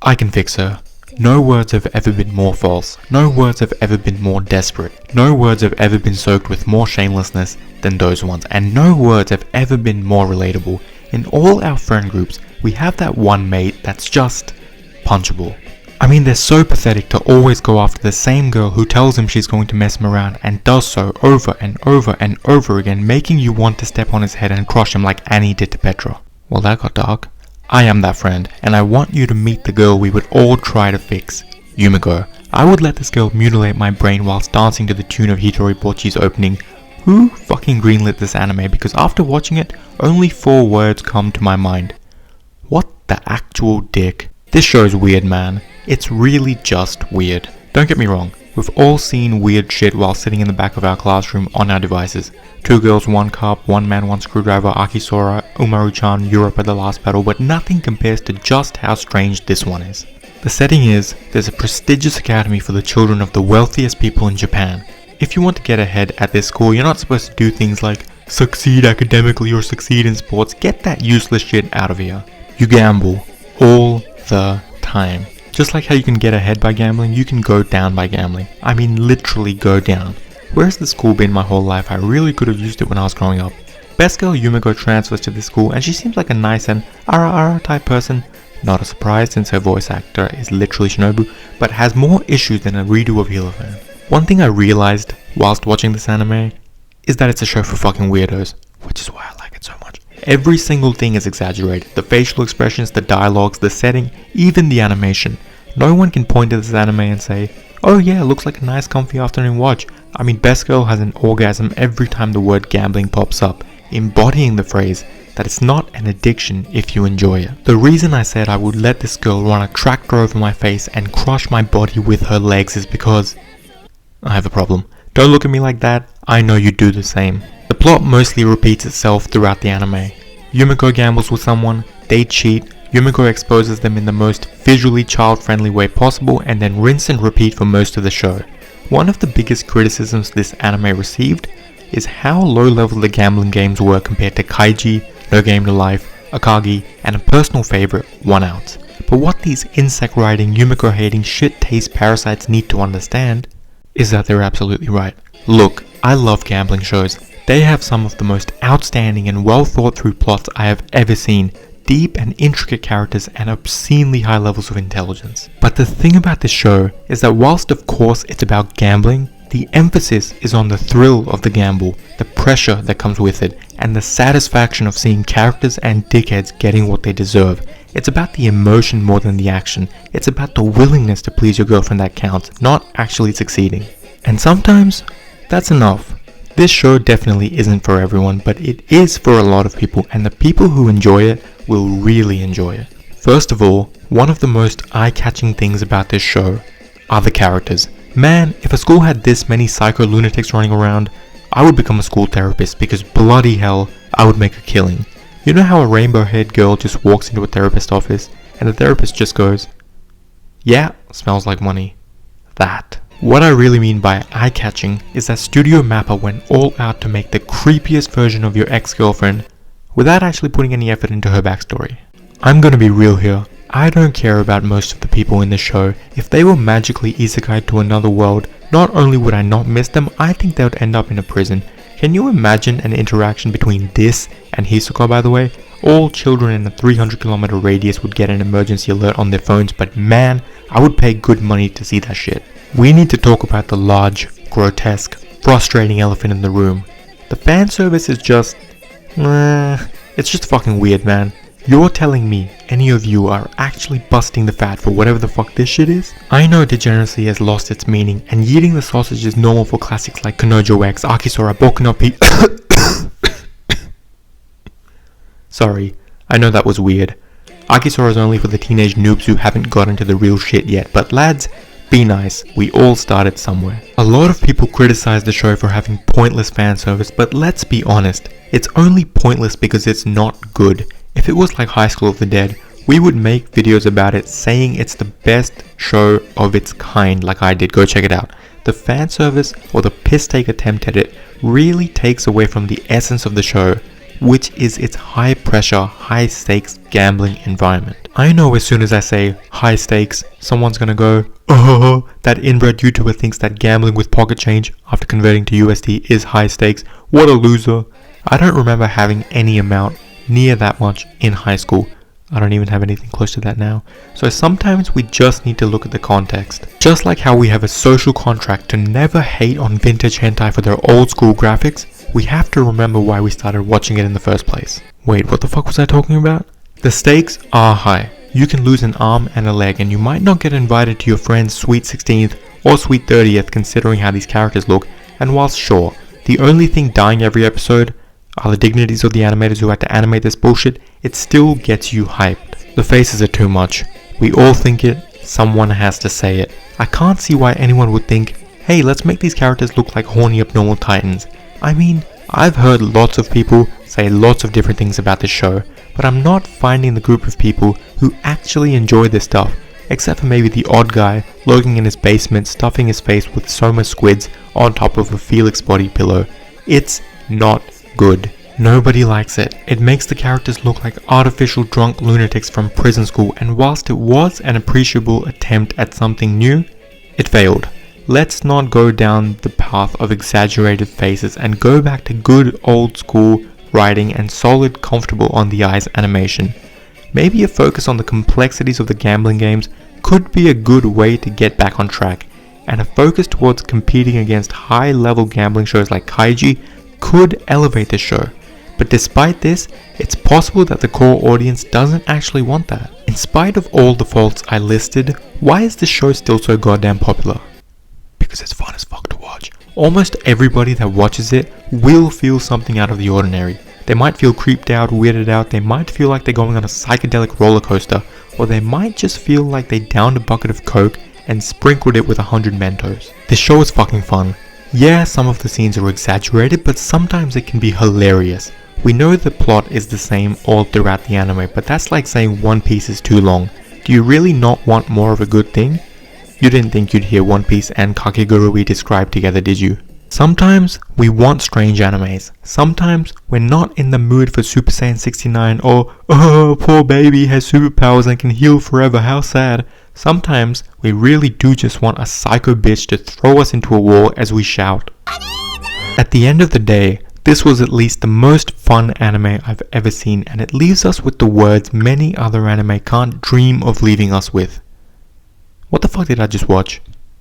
I can fix her. No words have ever been more false. No words have ever been more desperate. No words have ever been soaked with more shamelessness than those ones. And no words have ever been more relatable. In all our friend groups, we have that one mate that's just punchable. I mean, they're so pathetic to always go after the same girl who tells him she's going to mess him around and does so over and over and over again, making you want to step on his head and crush him like Annie did to Petra. Well, that got dark. I am that friend, and I want you to meet the girl we would all try to fix, Yumiko. I would let this girl mutilate my brain whilst dancing to the tune of Hitori Bocchi's opening. Who fucking greenlit this anime? Because after watching it, only 4 words come to my mind. What the actual dick? This show's weird, man. It's really just weird. Don't get me wrong, we've all seen weird shit while sitting in the back of our classroom on our devices. 2 girls, 1 cup, 1 man, 1 screwdriver, Akisora, Umaru-chan, Europe at the last battle, but nothing compares to just how strange this one is. The setting is, there's a prestigious academy for the children of the wealthiest people in Japan. If you want to get ahead at this school, you're not supposed to do things like succeed academically or succeed in sports. Get that useless shit out of here. You gamble all the time. Just like how you can get ahead by gambling, you can go down by gambling. I mean literally go down. Where's the school been my whole life? I really could have used it when I was growing up. Best girl Yumiko transfers to this school and she seems like a nice and ara type person. Not a surprise since her voice actor is literally Shinobu, but has more issues than a redo of Healer Fan. One thing I realized whilst watching this anime is that it's a show for fucking weirdos, which is why I like it so much. Every single thing is exaggerated. The facial expressions, the dialogues, the setting, even the animation. No one can point to this anime and say, oh yeah, it looks like a nice comfy afternoon watch. I mean, Best Girl has an orgasm every time the word gambling pops up, embodying the phrase that it's not an addiction if you enjoy it. The reason I said I would let this girl run a tractor over my face and crush my body with her legs is because I have a problem. Don't look at me like that, I know you do the same. The plot mostly repeats itself throughout the anime. Yumiko gambles with someone, they cheat, Yumiko exposes them in the most visually child-friendly way possible and then rinse and repeat for most of the show. One of the biggest criticisms this anime received is how low-level the gambling games were compared to Kaiji, No Game No Life, Akagi, and a personal favourite, 1-Outs. But what these insect-riding, Yumiko-hating, shit-taste parasites need to understand is that they're absolutely right. Look, I love gambling shows. They have some of the most outstanding and well thought through plots I have ever seen, deep and intricate characters and obscenely high levels of intelligence. But the thing about this show is that whilst of course it's about gambling, the emphasis is on the thrill of the gamble, the pressure that comes with it, and the satisfaction of seeing characters and dickheads getting what they deserve. It's about the emotion more than the action. It's about the willingness to please your girlfriend that counts, not actually succeeding. And sometimes, that's enough. This show definitely isn't for everyone, but it is for a lot of people, and the people who enjoy it will really enjoy it. First of all, one of the most eye-catching things about this show are the characters. Man, if a school had this many psycho lunatics running around, I would become a school therapist because bloody hell, I would make a killing. You know how a rainbow-haired girl just walks into a therapist's office and the therapist just goes, yeah, smells like money. That. What I really mean by eye-catching is that Studio Mappa went all out to make the creepiest version of your ex-girlfriend without actually putting any effort into her backstory. I'm gonna be real here. I don't care about most of the people in the show. If they were magically isekai'd to another world, not only would I not miss them, I think they would end up in a prison. Can you imagine an interaction between this and Hisoka, by the way? All children in a 300-kilometer radius would get an emergency alert on their phones, but man, I would pay good money to see that shit. We need to talk about the large, grotesque, frustrating elephant in the room. The fan service is just... it's just fucking weird, man. You're telling me any of you are actually busting the fat for whatever the fuck this shit is? I know degeneracy has lost its meaning, and eating the sausage is normal for classics like Kanojo X, Akisora, Boku no Pi... Sorry, I know that was weird. Akisora is only for the teenage noobs who haven't gotten to the real shit yet, but lads, be nice, we all started somewhere. A lot of people criticize the show for having pointless fan service, but let's be honest, it's only pointless because it's not good. If it was like High School of the Dead, we would make videos about it saying it's the best show of its kind like I did. Go check it out. The fan service or the piss take attempt at it really takes away from the essence of the show. which is its high pressure, high stakes gambling environment. I know as soon as I say high stakes, someone's gonna go, oh, that inbred YouTuber thinks that gambling with pocket change after converting to USD is high stakes. What a loser. I don't remember having any amount near that much in high school. I don't even have anything close to that now. So sometimes we just need to look at the context. Just like how we have a social contract to never hate on vintage hentai for their old school graphics, we have to remember why we started watching it in the first place. Wait, what the fuck was I talking about? The stakes are high. You can lose an arm and a leg, and you might not get invited to your friend's sweet 16th or sweet 30th considering how these characters look, and whilst sure, the only thing dying every episode are the dignities of the animators who had to animate this bullshit, it still gets you hyped. The faces are too much. We all think it, someone has to say it. I can't see why anyone would think, hey, let's make these characters look like horny abnormal titans. I mean, I've heard lots of people say lots of different things about this show, but I'm not finding the group of people who actually enjoy this stuff, except for maybe the odd guy lurking in his basement stuffing his face with Soma squids on top of a Felix body pillow. It's not good. Nobody likes it. It makes the characters look like artificial drunk lunatics from prison school, and whilst it was an appreciable attempt at something new, it failed. Let's not go down the path of exaggerated faces and go back to good old school writing and solid, comfortable on the eyes animation. Maybe a focus on the complexities of the gambling games could be a good way to get back on track, and a focus towards competing against high level gambling shows like Kaiji could elevate the show. But despite this, it's possible that the core audience doesn't actually want that. In spite of all the faults I listed, why is this show still so goddamn popular? Because it's fun as fuck to watch. Almost everybody that watches it will feel something out of the ordinary. They might feel creeped out, weirded out, they might feel like they're going on a psychedelic roller coaster, or they might just feel like they downed a bucket of coke and sprinkled it with 100 Mentos. This show is fucking fun. Yeah, some of the scenes are exaggerated, but sometimes it can be hilarious. We know the plot is the same all throughout the anime, but that's like saying One Piece is too long. Do you really not want more of a good thing? You didn't think you'd hear One Piece and Kakegurui described together, did you? Sometimes we want strange animes. Sometimes we're not in the mood for Super Saiyan 69 or, oh, poor baby has superpowers and can heal forever, how sad. Sometimes we really do just want a psycho bitch to throw us into a wall as we shout. At the end of the day, this was at least the most fun anime I've ever seen, and it leaves us with the words many other anime can't dream of leaving us with. What the fuck did I just watch?